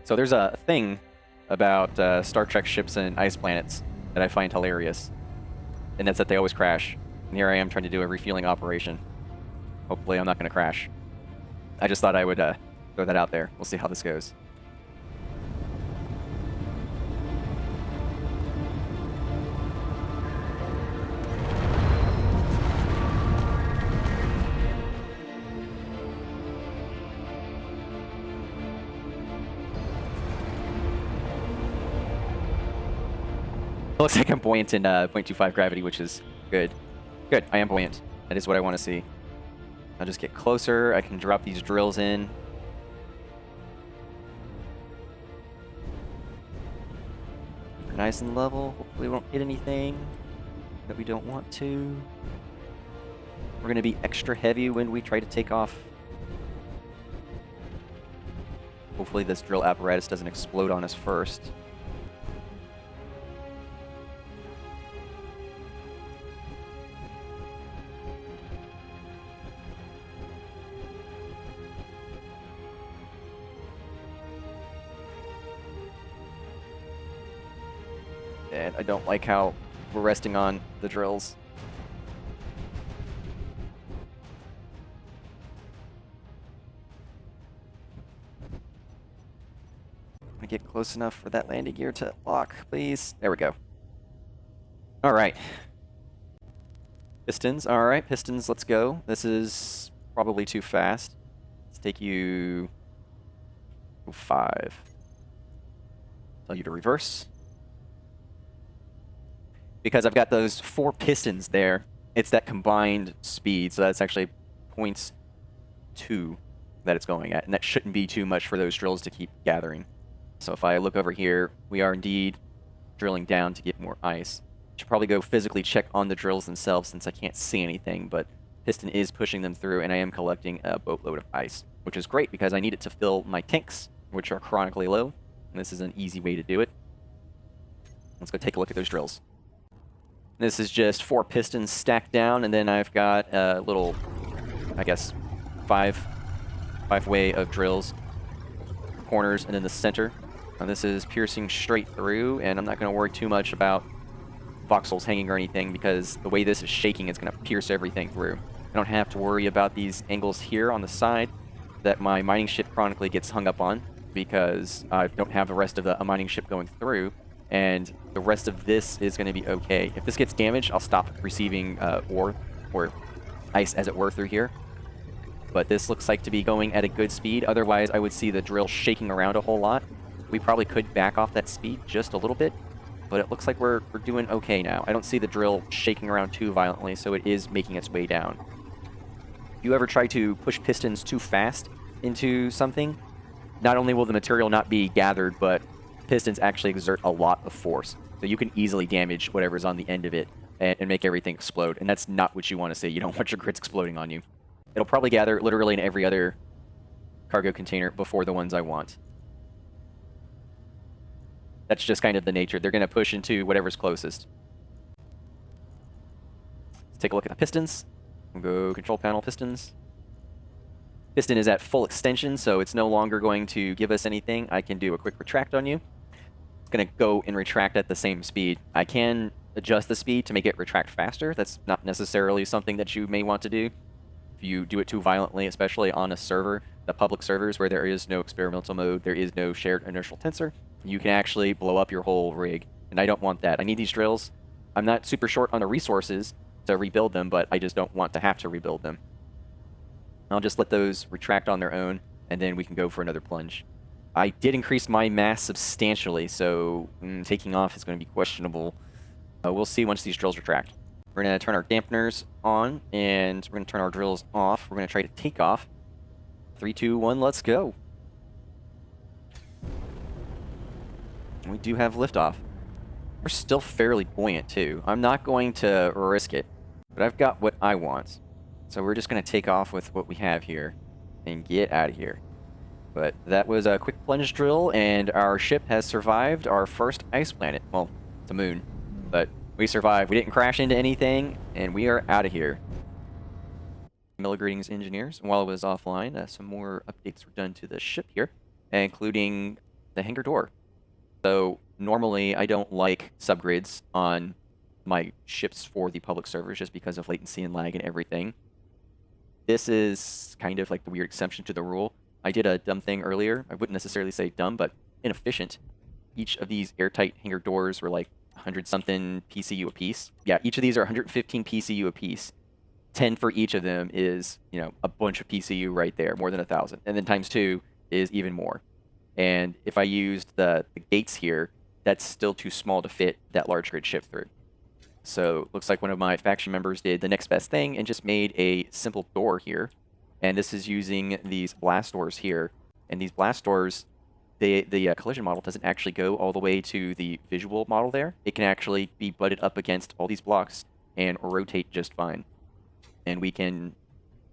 So there's a thing about Star Trek ships and ice planets that I find hilarious, and that's that they always crash. And here I am trying to do a refueling operation. Hopefully I'm not going to crash. I just thought I would throw that out there. We'll see how this goes. Looks like I'm buoyant in 0.25 gravity, which is good. Good, I am buoyant. That is what I want to see. I'll just get closer. I can drop these drills in. We're nice and level. Hopefully we won't hit anything that we don't want to. We're going to be extra heavy when we try to take off. Hopefully this drill apparatus doesn't explode on us first. And I don't like how we're resting on the drills. I'm gonna get close enough for that landing gear to lock, please. There we go. All right. Pistons, all right, pistons, let's go. This is probably too fast. Let's take you 5. Tell you to reverse. Because I've got those 4 pistons there, it's that combined speed, so that's actually 0.2 that it's going at, and that shouldn't be too much for those drills to keep gathering. So if I look over here, we are indeed drilling down to get more ice. Should probably go physically check on the drills themselves since I can't see anything, but piston is pushing them through, and I am collecting a boatload of ice, which is great because I need it to fill my tanks, which are chronically low, and this is an easy way to do it. Let's go take a look at those drills. This is just 4 pistons stacked down, and then I've got a little, I guess, five-way of drills, corners, and then the center. Now this is piercing straight through, and I'm not going to worry too much about voxels hanging or anything because the way this is shaking, it's going to pierce everything through. I don't have to worry about these angles here on the side that my mining ship chronically gets hung up on because I don't have the rest of a mining ship going through. And the rest of this is going to be okay. If this gets damaged, I'll stop receiving ore, or ice as it were, through here. But this looks like to be going at a good speed. Otherwise, I would see the drill shaking around a whole lot. We probably could back off that speed just a little bit, but it looks like we're doing okay now. I don't see the drill shaking around too violently, so it is making its way down. If you ever try to push pistons too fast into something, not only will the material not be gathered, but pistons actually exert a lot of force. So you can easily damage whatever's on the end of it and make everything explode. And that's not what you want to see. You don't want your grids exploding on you. It'll probably gather literally in every other cargo container before the ones I want. That's just kind of the nature. They're going to push into whatever's closest. Let's take a look at the pistons. We'll go control panel pistons. Piston is at full extension, so it's no longer going to give us anything. I can do a quick retract on you. It's going to go and retract at the same speed. I can adjust the speed to make it retract faster. That's not necessarily something that you may want to do. If you do it too violently, especially on a server, the public servers where there is no experimental mode, there is no shared inertial tensor, you can actually blow up your whole rig. And I don't want that. I need these drills. I'm not super short on the resources to rebuild them, but I just don't want to have to rebuild them. I'll just let those retract on their own, and then we can go for another plunge. I did increase my mass substantially, so taking off is going to be questionable. We'll see once these drills retract. We're going to turn our dampeners on, and we're going to turn our drills off. We're going to try to take off. 3, 2, 1, let's go. We do have liftoff. We're still fairly buoyant, too. I'm not going to risk it, but I've got what I want. So we're just going to take off with what we have here and get out of here. But that was a quick plunge drill, and our ship has survived our first ice planet. Well, it's a moon, but we survived. We didn't crash into anything, and we are out of here. Greetings, engineers. While I was offline, some more updates were done to the ship here, including the hangar door. So normally I don't like subgrids on my ships for the public servers just because of latency and lag and everything. This is kind of like the weird exception to the rule. I did a dumb thing earlier. I wouldn't necessarily say dumb, but inefficient. Each of these airtight hangar doors were like 100-something PCU a piece. Yeah, each of these are 115 PCU a piece. 10 for each of them is, a bunch of PCU right there, more than 1,000. And then times 2 is even more. And if I used the gates here, that's still too small to fit that large grid ship through. So looks like one of my faction members did the next best thing and just made a simple door here. And this is using these blast doors here. And these blast doors, the collision model doesn't actually go all the way to the visual model there. It can actually be butted up against all these blocks and rotate just fine. And we can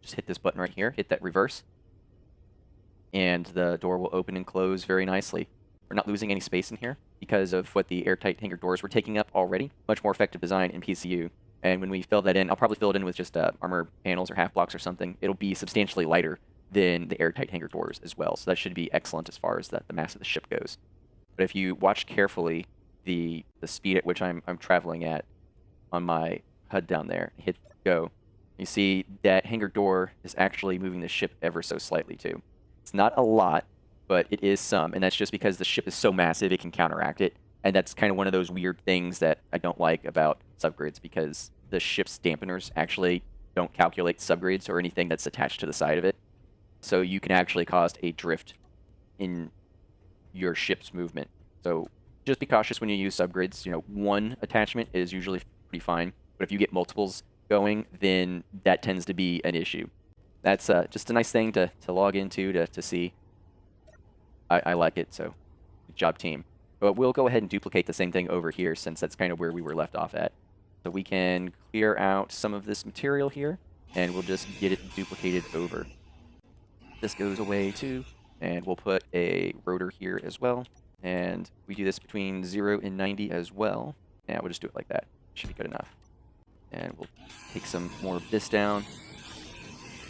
just hit this button right here, hit that reverse, and the door will open and close very nicely. We're not losing any space in here because of what the airtight hangar doors were taking up already. Much more effective design in PCU. And when we fill that in, I'll probably fill it in with just armor panels or half blocks or something. It'll be substantially lighter than the airtight hangar doors as well. So that should be excellent as far as the mass of the ship goes. But if you watch carefully the speed at which I'm traveling at on my HUD down there, hit go, you see that hangar door is actually moving the ship ever so slightly too. It's not a lot, but it is some, and that's just because the ship is so massive it can counteract it. And that's kind of one of those weird things that I don't like about subgrids, because the ship's dampeners actually don't calculate subgrids or anything that's attached to the side of it. So you can actually cause a drift in your ship's movement. So just be cautious when you use subgrids. One attachment is usually pretty fine, but if you get multiples going, then that tends to be an issue. That's just a nice thing to log into to see. I like it, so good job, team. But we'll go ahead and duplicate the same thing over here, since that's kind of where we were left off at. So we can clear out some of this material here, and we'll just get it duplicated over. This goes away too, and we'll put a rotor here as well. And we do this between 0 and 90 as well. Yeah, we'll just do it like that. Should be good enough. And we'll take some more of this down.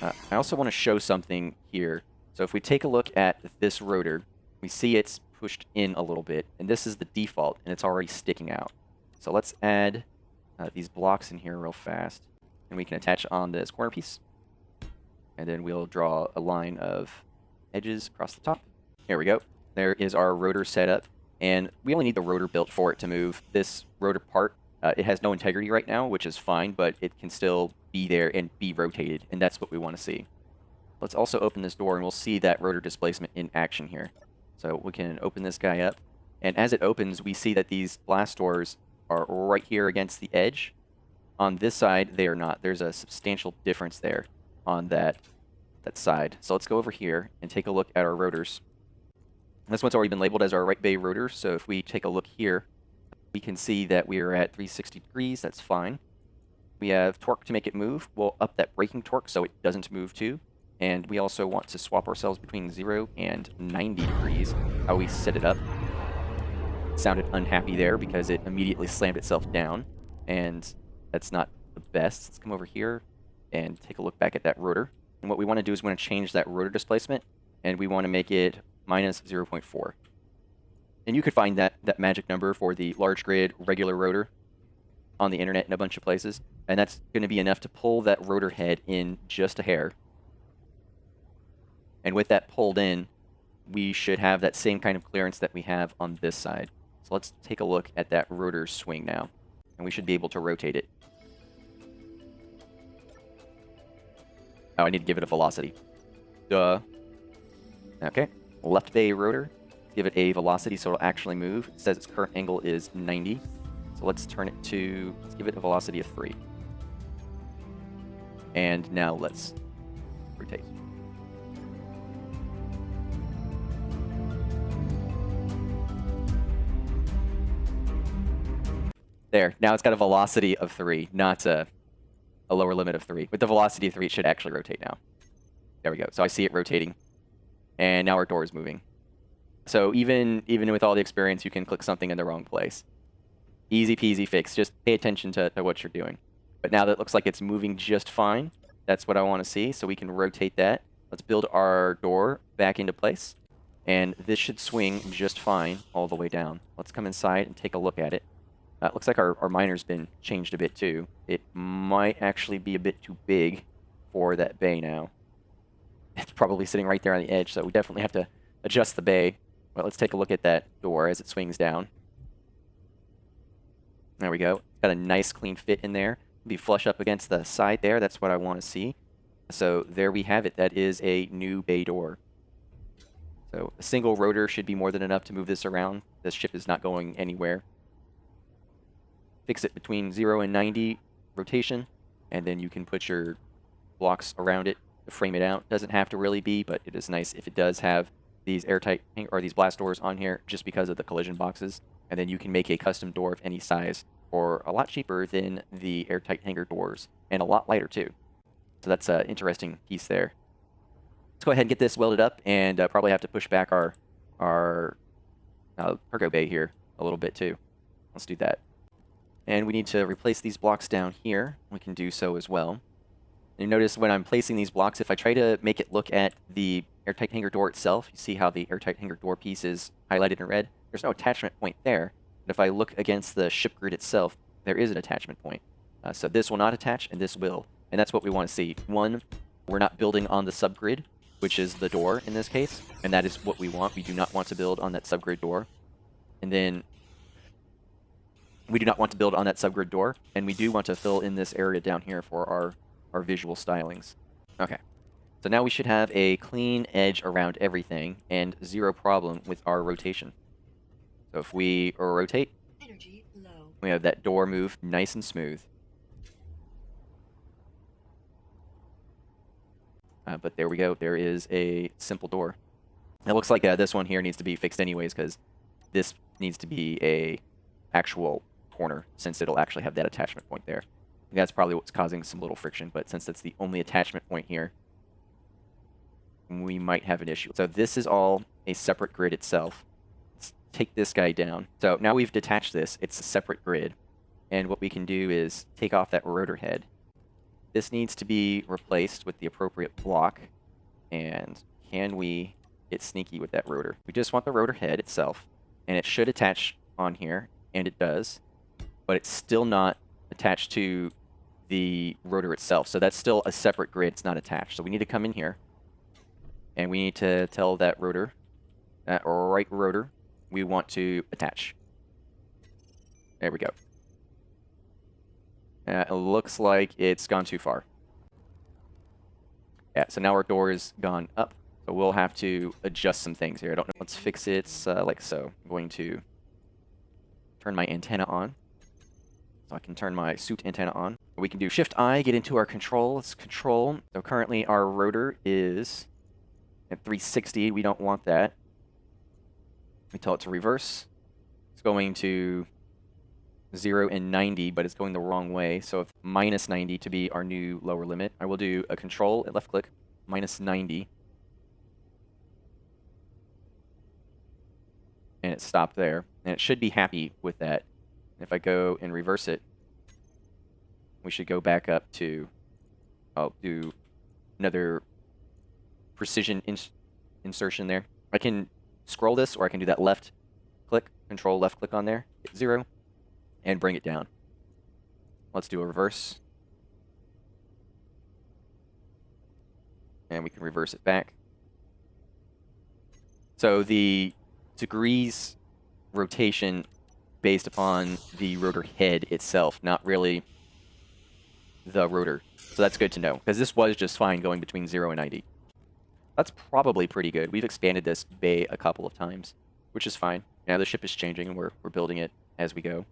I also want to show something here. So if we take a look at this rotor, we see it's pushed in a little bit, and this is the default, and it's already sticking out. So let's add these blocks in here real fast, and we can attach on this corner piece. And then we'll draw a line of edges across the top. There we go. There is our rotor setup, and we only need the rotor built for it to move. This rotor part, it has no integrity right now, which is fine, but it can still be there and be rotated, and that's what we want to see. Let's also open this door, and we'll see that rotor displacement in action here. So we can open this guy up, and as it opens, we see that these blast doors are right here against the edge. On this side, they are not. There's a substantial difference there on that side. So let's go over here and take a look at our rotors. This one's already been labeled as our right bay rotor, so if we take a look here, we can see that we are at 360 degrees. That's fine. We have torque to make it move. We'll up that braking torque so it doesn't move too. And we also want to swap ourselves between 0 and 90 degrees, how we set it up. It sounded unhappy there because it immediately slammed itself down, and that's not the best. Let's come over here and take a look back at that rotor. And what we want to do is we want to change that rotor displacement, and we want to make it minus 0.4. And you could find that magic number for the large grid regular rotor on the internet in a bunch of places, and that's going to be enough to pull that rotor head in just a hair. And with that pulled in, we should have that same kind of clearance that we have on this side. So let's take a look at that rotor swing now, and we should be able to rotate it. Oh, I need to give it a velocity. Duh. Okay, left bay rotor. Give it a velocity so it'll actually move. It says its current angle is 90. So let's turn it to, let's give it a velocity of 3. And now let's rotate. There, now it's got a velocity of 3, not a lower limit of 3. With the velocity of 3, it should actually rotate now. There we go. So I see it rotating. And now our door is moving. So even with all the experience, you can click something in the wrong place. Easy peasy fix. Just pay attention to what you're doing. But now that it looks like it's moving just fine, that's what I want to see. So we can rotate that. Let's build our door back into place. and this should swing just fine all the way down. Let's come inside and take a look at it. It looks like our miner's been changed a bit too. It might actually be a bit too big for that bay now. It's probably sitting right there on the edge, so we definitely have to adjust the bay. But let's take a look at that door as it swings down. There we go. Got a nice clean fit in there. Be flush up against the side there. That's what I want to see. So there we have it. That is a new bay door. So a single rotor should be more than enough to move this around. This ship is not going anywhere. Fix it between 0 and 90 rotation, and then you can put your blocks around it to frame it out. Doesn't have to really be, but it is nice if it does have these airtight or these blast doors on here just because of the collision boxes. And then you can make a custom door of any size for a lot cheaper than the airtight hangar doors, and a lot lighter too. So that's an interesting piece there. Let's go ahead and get this welded up, and probably have to push back our cargo bay here a little bit too. Let's do that. And we need to replace these blocks down here. We can do so as well. And you notice when I'm placing these blocks, if I try to make it look at the airtight hangar door itself, you see how the airtight hangar door piece is highlighted in red? There's no attachment point there. But if I look against the ship grid itself, there is an attachment point. So this will not attach, and this will. And that's what we want to see. One, we're not building on the subgrid, which is the door in this case, and that is what we want. We do not want to build on that subgrid door. And then we do not want to build on that subgrid door, and we do want to fill in this area down here for our visual stylings. Okay, so now we should have a clean edge around everything and zero problem with our rotation. So if we rotate, Energy low. we have that door move nice and smooth. But there we go. There is a simple door. It looks like this one here needs to be fixed anyways, because this needs to be a actual corner, since it'll actually have that attachment point there. That's probably what's causing some little friction, but since that's the only attachment point here, we might have an issue. So this is all a separate grid itself. Let's take this guy down. So now we've detached this. It's a separate grid. And what we can do is take off that rotor head. This needs to be replaced with the appropriate block. And can we get sneaky with that rotor? We just want the rotor head itself, and it should attach on here, and it does, but it's still not attached to the rotor itself. So that's still a separate grid. It's not attached. So we need to come in here, and we need to tell that rotor, that right rotor, we want to attach. There we go. It looks like it's gone too far. Yeah, so now our door is gone up. So we'll have to adjust some things here. I don't know. Let's fix it like so. I'm going to turn my antenna on. So I can turn my suit antenna on. We can do Shift-I, get into our control. Let's control. So currently our rotor is at 360. We don't want that. We tell it to reverse. It's going to 0 and 90, but it's going the wrong way. So if minus 90 to be our new lower limit, I will do a control and left click, minus 90. And it stopped there. And it should be happy with that. If I go and reverse it, we should go back up to, I'll do another precision insertion there. I can scroll this, or I can do that left click, control left click on there, hit 0, and bring it down. Let's do a reverse. And we can reverse it back. So the degrees rotation based upon the rotor head itself, not really the rotor. So that's good to know, because this was just fine going between 0 and 90. That's probably pretty good. We've expanded this bay a couple of times, which is fine. Now the ship is changing, and we're building it as we go.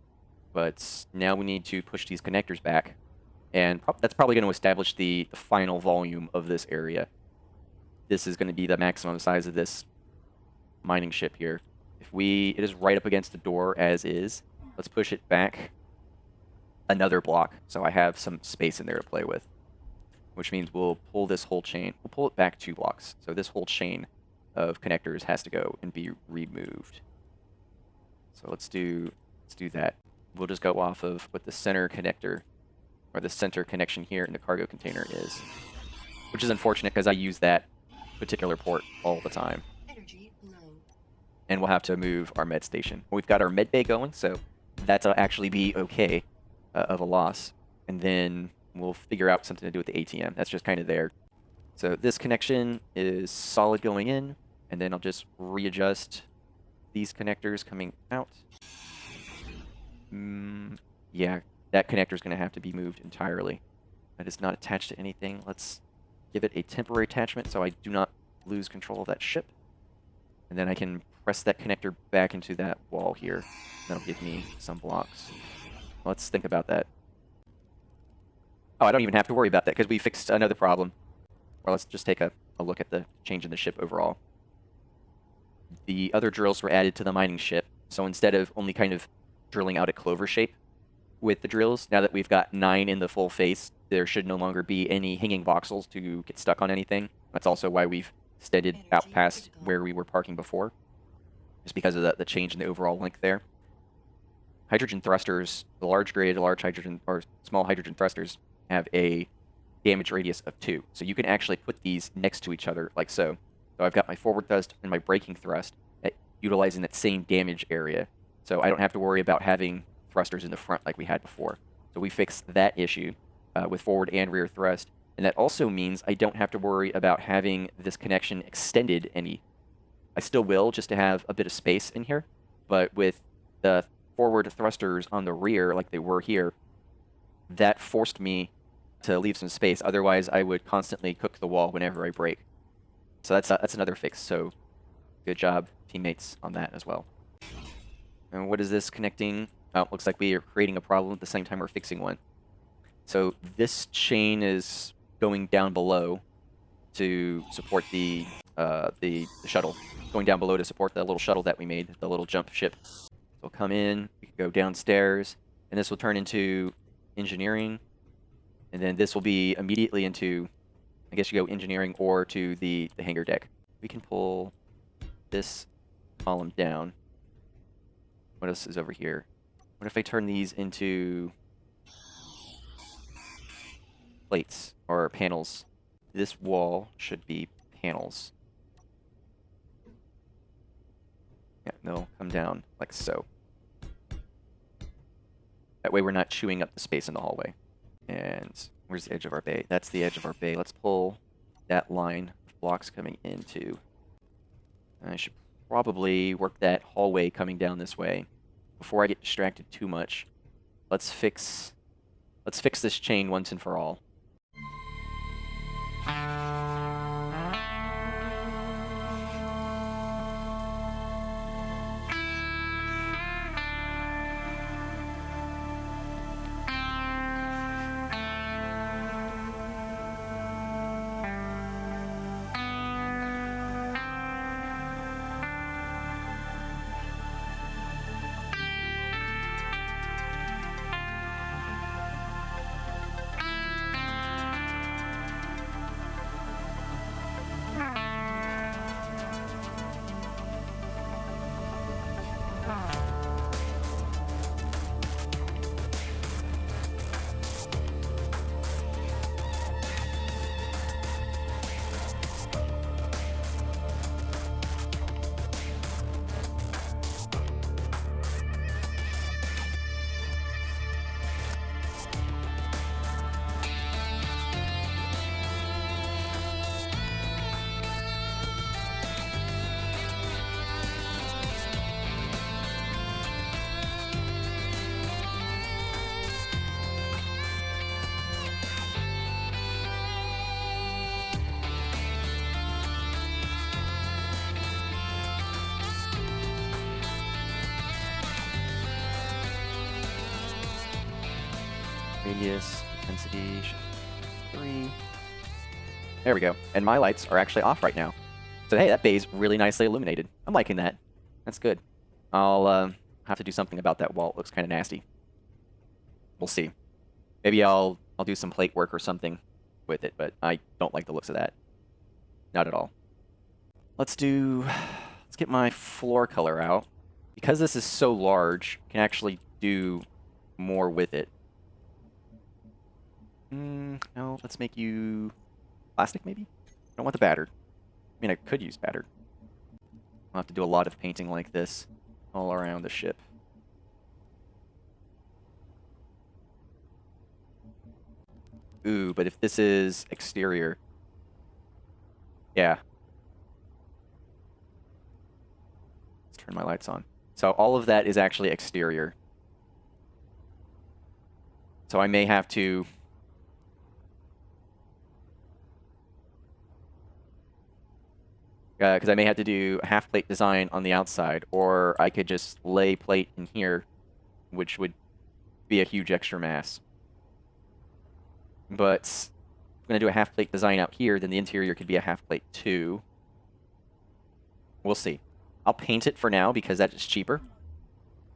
But now we need to push these connectors back, and that's probably going to establish the final volume of this area. This is going to be the maximum size of this mining ship here. It is right up against the door as is. Let's push it back another block, so I have some space in there to play with. Which means we'll pull this whole chain. We'll pull it back 2 blocks. So this whole chain of connectors has to go and be removed. So let's do that. We'll just go off of what the center connector, or the center connection here in the cargo container is. Which is unfortunate, because I use that particular port all the time. Energy low. and we'll have to move our med station. We've got our med bay going, so that'll actually be okay of a loss. And then we'll figure out something to do with the ATM. That's just kind of there. So this connection is solid going in, and then I'll just readjust these connectors coming out. Yeah, that connector is going to have to be moved entirely. That is not attached to anything. Let's give it a temporary attachment so I do not lose control of that ship. And then I can press that connector back into that wall here. That'll give me some blocks. Let's think about that. Oh, I don't even have to worry about that because we fixed another problem. Or let's just take a look at the change in the ship overall. The other drills were added to the mining ship. So instead of only kind of drilling out a clover shape with the drills, now that we've got 9 in the full face, there should no longer be any hanging voxels to get stuck on anything. That's also why we've extended out past where we were parking before, just because of the change in the overall length there. Hydrogen thrusters, the large grade, large hydrogen, or small hydrogen thrusters have a damage radius of 2. So you can actually put these next to each other like so. So I've got my forward thrust and my braking thrust utilizing that same damage area. So I don't have to worry about having thrusters in the front like we had before. So we fixed that issue with forward and rear thrust. And that also means I don't have to worry about having this connection extended any. I still will, just to have a bit of space in here. But with the forward thrusters on the rear like they were here, that forced me to leave some space. Otherwise, I would constantly cook the wall whenever I brake. So that's another fix. So good job, teammates, on that as well. And what is this connecting? Oh, looks like we are creating a problem at the same time we're fixing one. So this chain is going down below to support the shuttle. Going down below to support the little shuttle that we made, the little jump ship. So we'll come in, we can go downstairs, and this will turn into engineering. And then this will be immediately into, I guess you go engineering or to the hangar deck. We can pull this column down. What else is over here? What if I turn these into plates or panels? This wall should be panels. Yeah, they'll come down like so. That way we're not chewing up the space in the hallway. And where's the edge of our bay? That's the edge of our bay. Let's pull that line of blocks coming into. I should probably work that hallway coming down this way. Before I get distracted too much, let's fix this chain once and for all. Radius, intensity, 3. There we go. And my lights are actually off right now. So hey, that bay's really nicely illuminated. I'm liking that. That's good. I'll have to do something about that wall. It looks kind of nasty. We'll see. Maybe I'll do some plate work or something with it, but I don't like the looks of that. Not at all. Let's get my floor color out. Because this is so large, I can actually do more with it. No, let's make you plastic, maybe? I don't want the battered. I mean, I could use battered. I'll have to do a lot of painting like this all around the ship. Ooh, but if this is exterior, yeah. Let's turn my lights on. So all of that is actually exterior. So I may have to... because I may have to do a half-plate design on the outside, or I could just lay plate in here, which would be a huge extra mass. But if I'm going to do a half-plate design out here, then the interior could be a half-plate too. We'll see. I'll paint it for now because that is cheaper,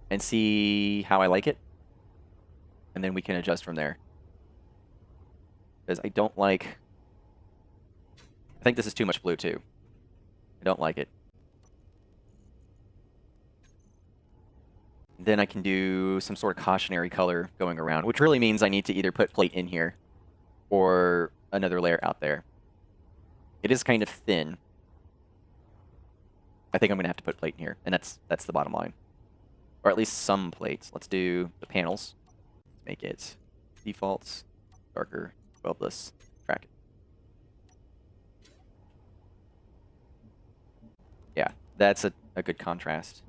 and see how I like it, and then we can adjust from there. Because I don't like... I think this is too much blue too. I don't like it. Then I can do some sort of cautionary color going around, which really means I need to either put plate in here or another layer out there. It is kind of thin. I think I'm going to have to put plate in here, and that's the bottom line. Or at least some plates. Let's do the panels. Let's make it defaults, darker, welbless, track it. Yeah, that's a good contrast.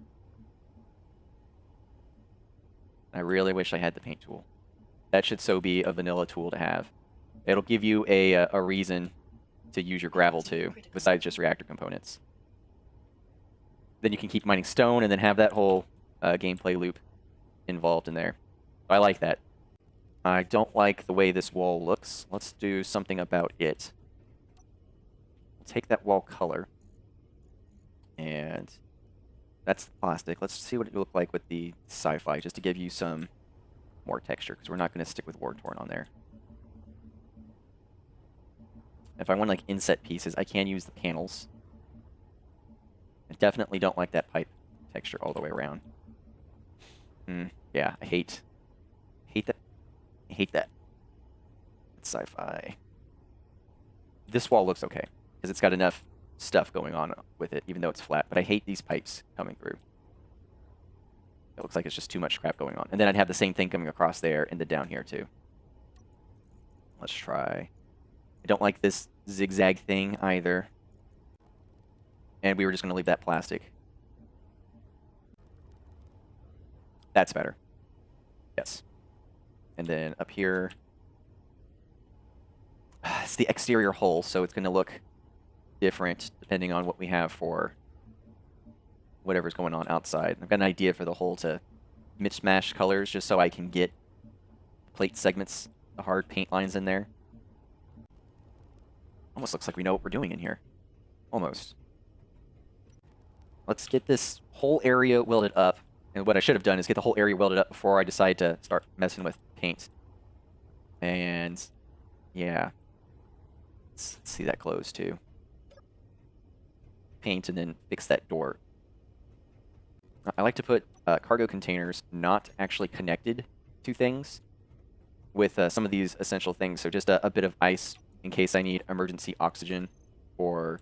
I really wish I had the paint tool. That should so be a vanilla tool to have. It'll give you a reason to use your gravel too, besides just reactor components. Then you can keep mining stone and then have that whole gameplay loop involved in there. I like that. I don't like the way this wall looks. Let's do something about it. We'll take that wall color. And that's the plastic. Let's see what it would look like with the sci-fi, just to give you some more texture, because we're not going to stick with war-torn on there. If I want like inset pieces, I can use the panels. I definitely don't like that pipe texture all the way around. Yeah, I hate that. I hate that. It's sci-fi. This wall looks okay, because it's got enough stuff going on with it, even though it's flat. But I hate these pipes coming through. It looks like it's just too much crap going on. And then I'd have the same thing coming across there and then down here too. Let's try. I don't like this zigzag thing either. And we were just going to leave that plastic. That's better. Yes. And then up here, it's the exterior hull, so it's going to look different depending on what we have for whatever's going on outside. I've got an idea for the hull to mismatch colors just so I can get plate segments, the hard paint lines in there. Almost looks like we know what we're doing in here. Almost. Let's get this whole area welded up. And what I should have done is get the whole area welded up before I decide to start messing with paint. And yeah. Let's see that close too. Paint and then fix that door. I like to put cargo containers not actually connected to things with some of these essential things. So just a bit of ice in case I need emergency oxygen, or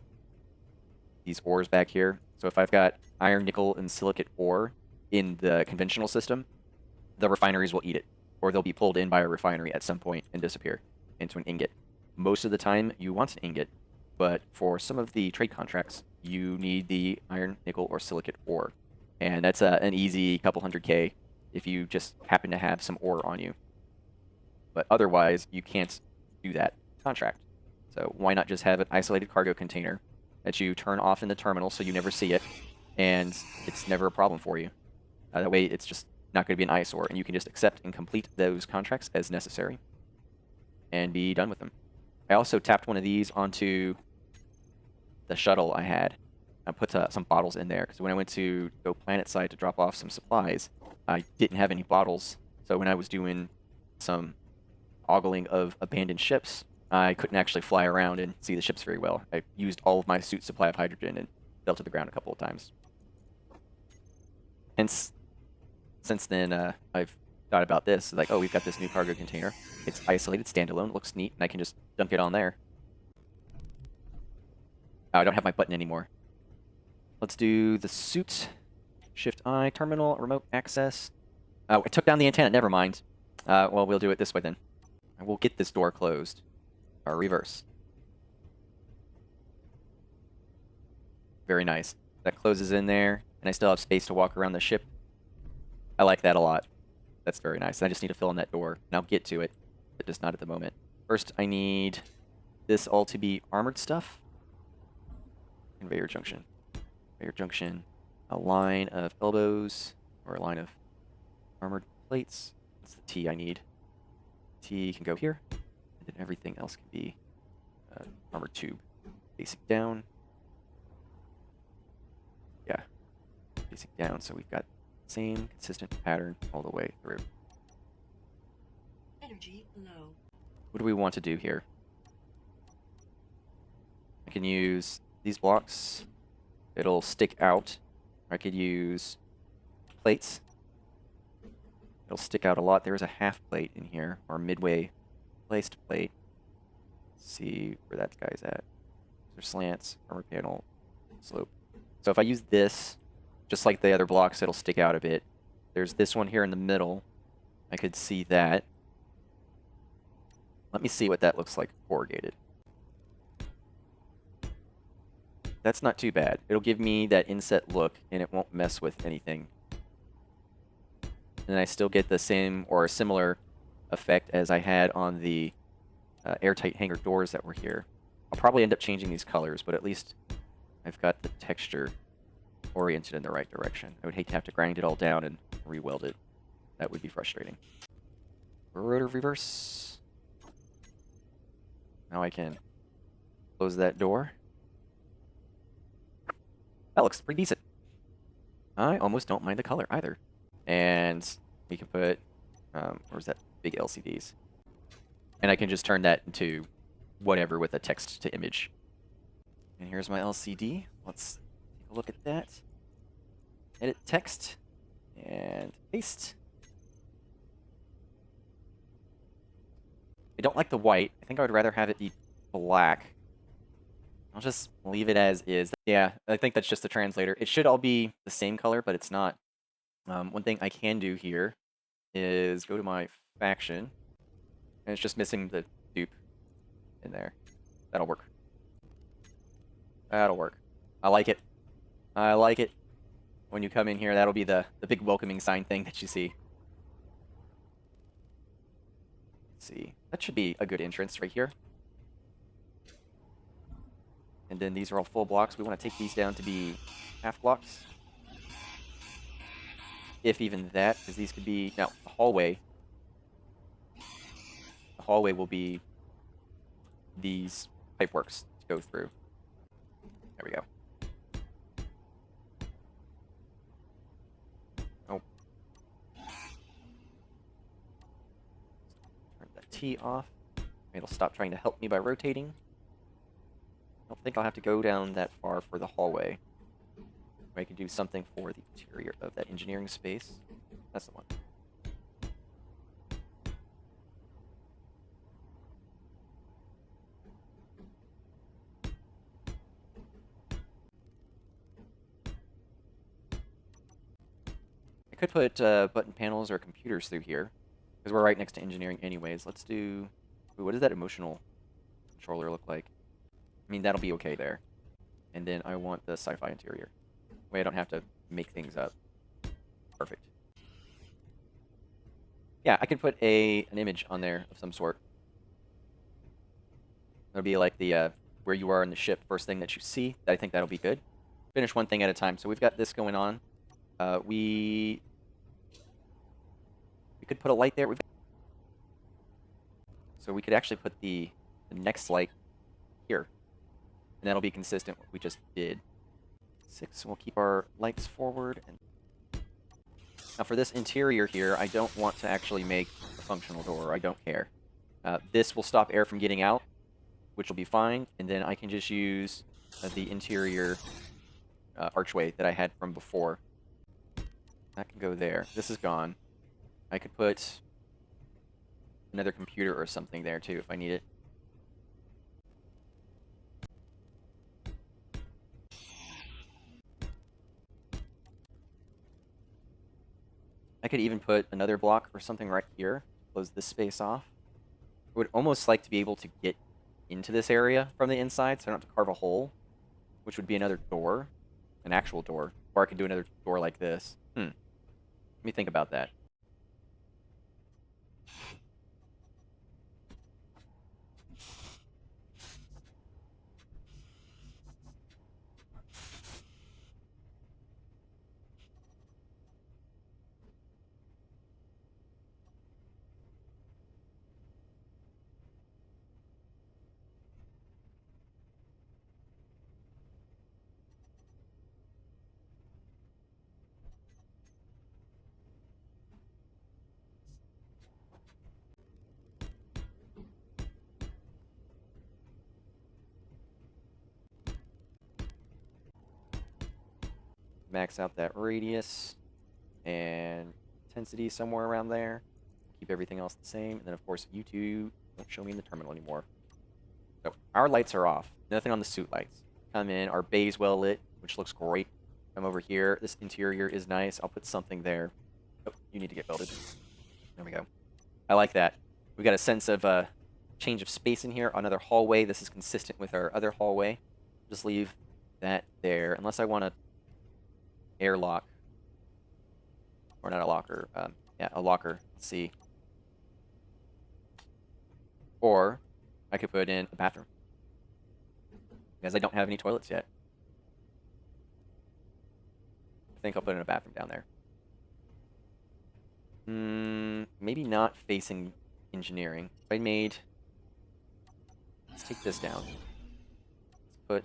these ores back here. So if I've got iron, nickel, and silicate ore in the conventional system, the refineries will eat it, or they'll be pulled in by a refinery at some point and disappear into an ingot. Most of the time, you want an ingot, but for some of the trade contracts, you need the iron, nickel, or silicate ore. And that's an easy couple 100K if you just happen to have some ore on you. But otherwise, you can't do that contract. So why not just have an isolated cargo container that you turn off in the terminal so you never see it, and it's never a problem for you. That way, it's just not going to be an eyesore, and you can just accept and complete those contracts as necessary and be done with them. I also tapped one of these onto the shuttle I had. I put some bottles in there, because when I went to go planet side to drop off some supplies, I didn't have any bottles. So when I was doing some ogling of abandoned ships, I couldn't actually fly around and see the ships very well. I used all of my suit supply of hydrogen and fell to the ground a couple of times. Hence, since then, I've thought about this. Like, oh, we've got this new cargo container. It's isolated, standalone, looks neat, and I can just dunk it on there. Oh, I don't have my button anymore. Let's do the suit. Shift-I, terminal, remote access. Oh, I took down the antenna. Never mind. Well, we'll do it this way then. I will get this door closed. Or reverse. Very nice. That closes in there, and I still have space to walk around the ship. I like that a lot. That's very nice. I just need to fill in that door, and I'll get to it, but just not at the moment. First, I need this all to be armored stuff. Conveyor junction. Conveyor junction. A line of elbows, or a line of armored plates. That's the T I need. T can go here, and then everything else can be armored tube. Basic down. Yeah, basic down, so we've got the same consistent pattern all the way through. Energy low. What do we want to do here? I can use these blocks. It'll stick out. I could use plates. It'll stick out a lot. There's a half plate in here, or midway placed plate. Let's see where that guy's at. There's slants, armor panel, slope. So if I use this, just like the other blocks, it'll stick out a bit. There's this one here in the middle. I could see that. Let me see what that looks like corrugated. That's not too bad. It'll give me that inset look, and it won't mess with anything. And I still get the same or a similar effect as I had on the airtight hangar doors that were here. I'll probably end up changing these colors, but at least I've got the texture oriented in the right direction. I would hate to have to grind it all down and re-weld it. That would be frustrating. Rotor reverse. Now I can close that door. That looks pretty decent. I almost don't mind the color either. And we can put, where's that big LCDs? And I can just turn that into whatever with a text to image. And here's my LCD. Let's take a look at that. Edit text and paste. I don't like the white. I think I would rather have it be black. I'll just leave it as is. Yeah, I think that's just the translator. It should all be the same color, but it's not. One thing I can do here is go to my faction, and it's just missing the dupe in there. That'll work. That'll work. I like it. I like it. When you come in here, that'll be the big welcoming sign thing that you see. Let's see. That should be a good entrance right here. And then these are all full blocks. We want to take these down to be half blocks. If even that, because these could be... Now, the hallway. The hallway will be these pipeworks to go through. There we go. Oh. Turn that T off. It'll stop trying to help me by rotating. I don't think I'll have to go down that far for the hallway. I can do something for the interior of that engineering space. That's the one. I could put button panels or computers through here, because we're right next to engineering anyways. Let's do... Ooh, what does that emotional controller look like? I mean, that'll be okay there. And then I want the sci-fi interior. Way I don't have to make things up. Perfect. Yeah, I can put an image on there of some sort. It'll be like the where you are in the ship, first thing that you see. I think that'll be good. Finish one thing at a time. So we've got this going on. We could put a light there. So we could actually put the next light here. And that'll be consistent with what we just did. 6, we'll keep our lights forward. And now for this interior here, I don't want to actually make a functional door. I don't care. This will stop air from getting out, which will be fine. And then I can just use the interior archway that I had from before. That can go there. This is gone. I could put another computer or something there too if I need it. I could even put another block or something right here, close this space off. I would almost like to be able to get into this area from the inside, so I don't have to carve a hole, which would be another door, an actual door. Or I could do another door like this. Let me think about that. Max out that radius and intensity somewhere around there. Keep everything else the same. And then, of course, you two don't show me in the terminal anymore. So our lights are off. Nothing on the suit lights. Come in. Our bay's well lit, which looks great. Come over here. This interior is nice. I'll put something there. Oh, you need to get welded. There we go. I like that. We got a sense of change of space in here. Another hallway. This is consistent with our other hallway. Just leave that there. Unless I want to airlock. Or not a locker. Yeah, a locker. Let's see. Or I could put in a bathroom. Because I don't have any toilets yet. I think I'll put in a bathroom down there. Maybe not facing engineering. I made... Let's take this down. Let's put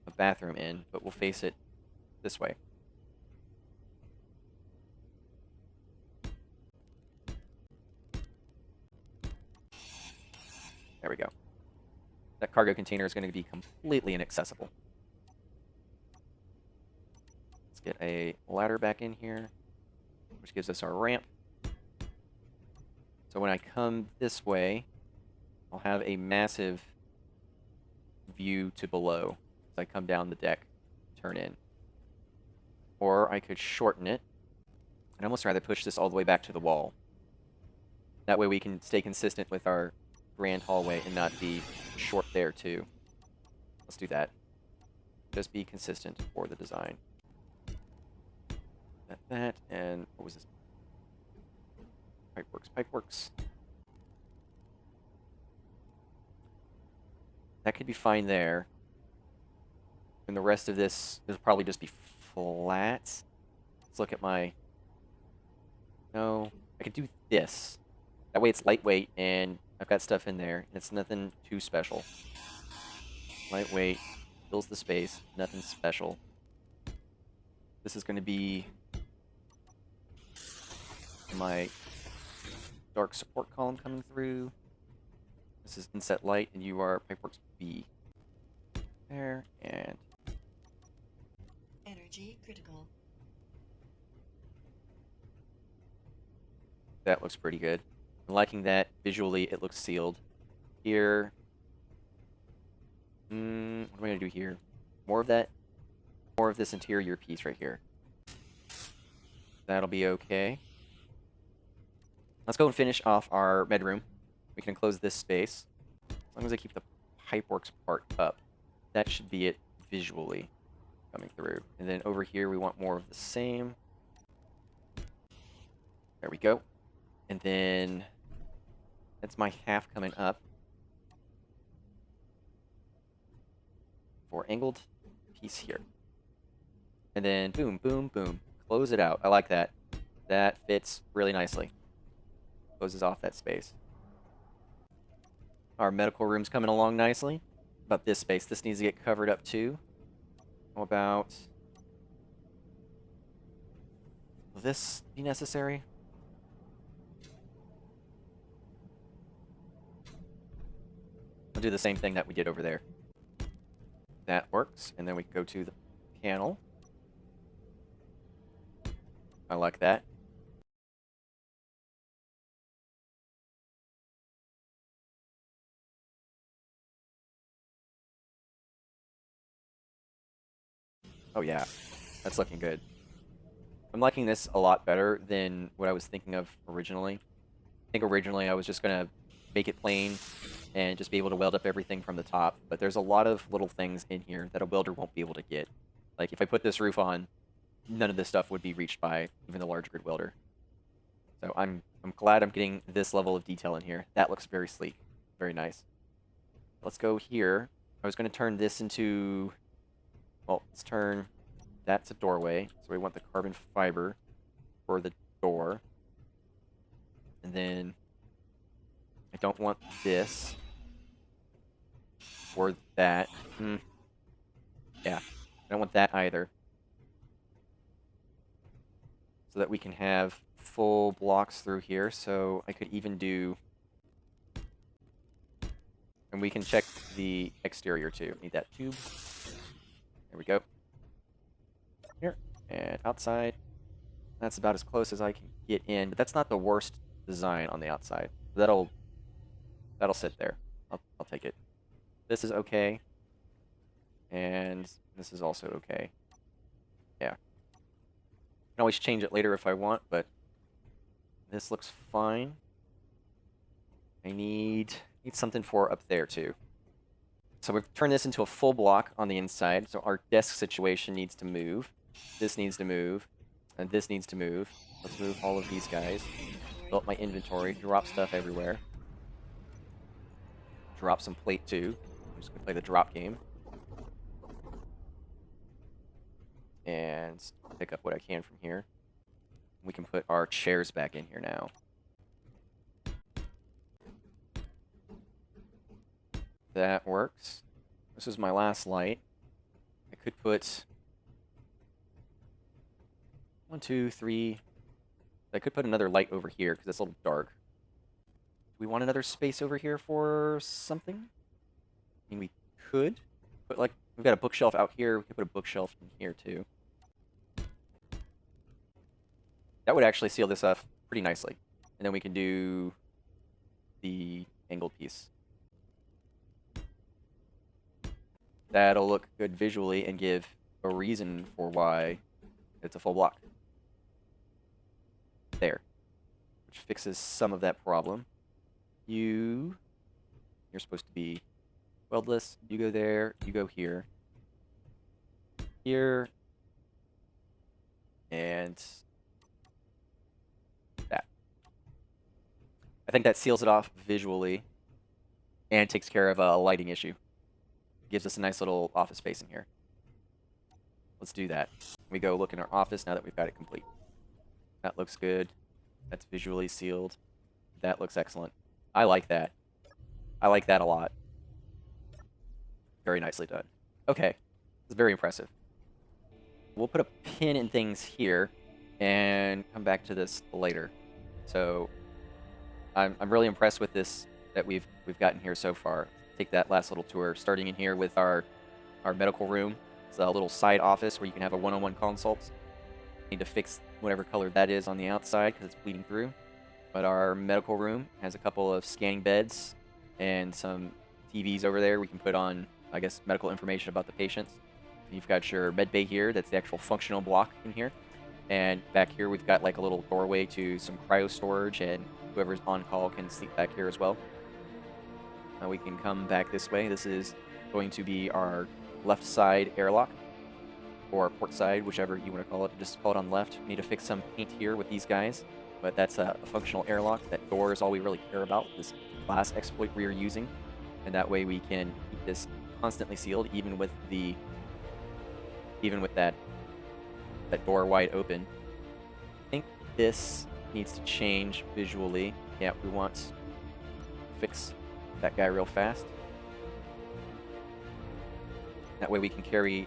a bathroom in, but we'll face it this way. There we go. That cargo container is going to be completely inaccessible. Let's get a ladder back in here, which gives us our ramp. So when I come this way, I'll have a massive view to below as I come down the deck, turn in. Or I could shorten it. I'd almost rather push this all the way back to the wall. That way we can stay consistent with our grand hallway and not be short there too. Let's do that. Just be consistent for the design. That, and what was this? Pipeworks. That could be fine there. And the rest of this will probably just be flat. Let's look at my... No, I could do this. That way it's lightweight and I've got stuff in there. And it's nothing too special. Lightweight, fills the space, nothing special. This is going to be my dark support column coming through. This is inset light, and you are Pipeworks B. There, and... Energy critical. That looks pretty good. I'm liking that. Visually, it looks sealed. Here... what am I going to do here? More of that? More of this interior piece right here. That'll be okay. Let's go and finish off our bedroom. We can enclose this space. As long as I keep the Pipeworks part up, that should be it visually coming through. And then over here, we want more of the same. There we go. And then that's my half coming up. For angled piece here. And then boom, boom, boom. Close it out. I like that. That fits really nicely. Closes off that space. Our medical room's coming along nicely. About this space. This needs to get covered up too. How about... Will this be necessary? I'll do the same thing that we did over there. That works. And then we go to the panel. I like that. Oh yeah, that's looking good. I'm liking this a lot better than what I was thinking of originally. I think originally I was just going to make it plain and just be able to weld up everything from the top, but there's a lot of little things in here that a welder won't be able to get. Like if I put this roof on, none of this stuff would be reached by even the large grid welder. So I'm glad I'm getting this level of detail in here. That looks very sleek, very nice. Let's go here. I was going to turn this into, well, let's turn that to doorway. So we want the carbon fiber for the door. And then I don't want this or that. Yeah, I don't want that either. So that we can have full blocks through here. So I could even do, and we can check the exterior too. Need that tube. There we go. Here and outside. That's about as close as I can get in, but that's not the worst design on the outside. That'll sit there. I'll take it. This is okay, and this is also okay. Yeah. I can always change it later if I want, but this looks fine. I need something for up there too. So we've turned this into a full block on the inside. So our desk situation needs to move. This needs to move, and this needs to move. Let's move all of these guys. Fill up my inventory. Drop stuff everywhere. Drop some plate too. I'm just gonna play the drop game. And pick up what I can from here. We can put our chairs back in here now. That works. This is my last light. I could put 1, 2, 3. I could put another light over here because it's a little dark. Do we want another space over here for something? I mean, we could. But like, we've got a bookshelf out here. We could put a bookshelf in here too. That would actually seal this off pretty nicely. And then we can do the angled piece. That'll look good visually and give a reason for why it's a full block. There. Which fixes some of that problem. You're supposed to be weldless. You go there. You go here. Here. And that. I think that seals it off visually and takes care of a lighting issue. Gives us a nice little office space in here. Let's do that. We go look in our office now that we've got it complete. That looks good. That's visually sealed. That looks excellent. I like that. I like that a lot. Very nicely done. Okay. It's very impressive. We'll put a pin in things here and come back to this later. So I'm really impressed with this that we've gotten here so far. Take that last little tour, starting in here with our medical room. It's a little side office where you can have a one-on-one consult. Need to fix whatever color that is on the outside because it's bleeding through. But our medical room has a couple of scanning beds and some TVs over there. We can put on, I guess, medical information about the patients. You've got your med bay here. That's the actual functional block in here. And back here we've got like a little doorway to some cryo storage, and whoever's on call can sleep back here as well. Now we can come back this way. This is going to be our left side airlock, or port side, whichever you want to call it. Just call it on left. We need to fix some paint here with these guys, but that's a functional airlock. That door is all we really care about, this class exploit we are using, and that way we can keep this constantly sealed, even with that door wide open. I think this needs to change visually. Yeah, we want to fix that guy real fast. That way we can carry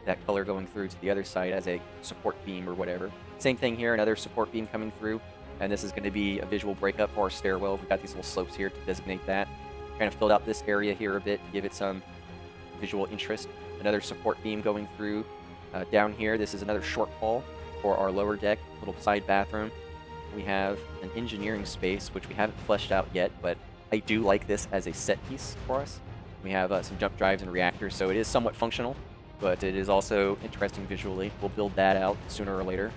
that color going through to the other side as a support beam or whatever. Same thing here, another support beam coming through, and this is going to be a visual breakup for our stairwell. We've got these little slopes here to designate that. Kind of filled out this area here a bit to give it some visual interest. Another support beam going through. Down here, this is another short hall for our lower deck, little side bathroom. We have an engineering space, which we haven't fleshed out yet, but I do like this as a set piece for us. We have some jump drives and reactors, so it is somewhat functional, but it is also interesting visually. We'll build that out sooner or later.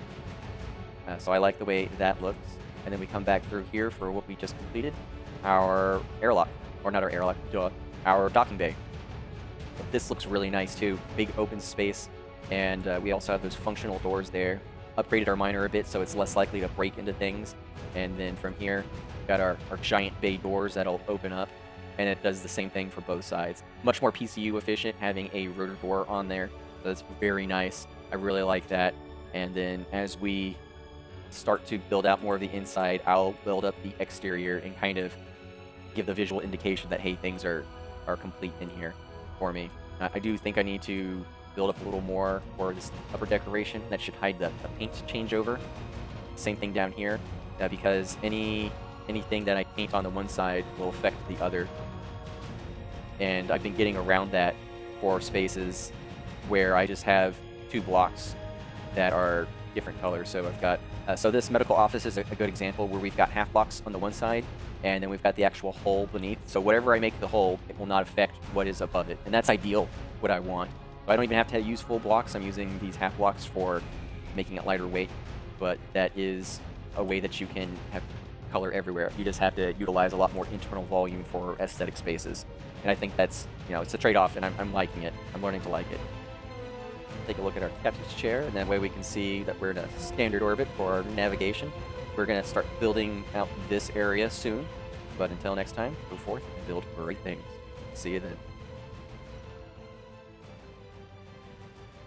So I like the way that looks. And then we come back through here for what we just completed, our airlock, or not our airlock, our docking bay. So this looks really nice too, big open space, and we also have those functional doors there. Upgraded our miner a bit so it's less likely to break into things. And then from here, we've got our giant bay doors that'll open up, and it does the same thing for both sides. Much more PCU efficient having a rotor door on there, so that's very nice. I really like that. And then as we start to build out more of the inside, I'll build up the exterior and kind of give the visual indication that, hey, things are complete in here for me. I do think I need to build up a little more for this upper decoration that should hide the paint changeover. Same thing down here, because anything that I paint on the one side will affect the other. And I've been getting around that for spaces where I just have 2 blocks that are different colors. So I've got so this medical office is a good example where we've got half blocks on the one side, and then we've got the actual hole beneath. So whatever I make the hole, it will not affect what is above it, and that's ideal, what I want. So I don't even have to use full blocks. I'm using these half blocks for making it lighter weight, but that is a way that you can have color everywhere. You just have to utilize a lot more internal volume for aesthetic spaces, and I think that's, it's a trade-off, and I'm liking it. I'm learning to like it. Take a look at our captain's chair, and that way we can see that we're in a standard orbit for our navigation. We're going to start building out this area soon, but until next time, go forth and build great things. See you then.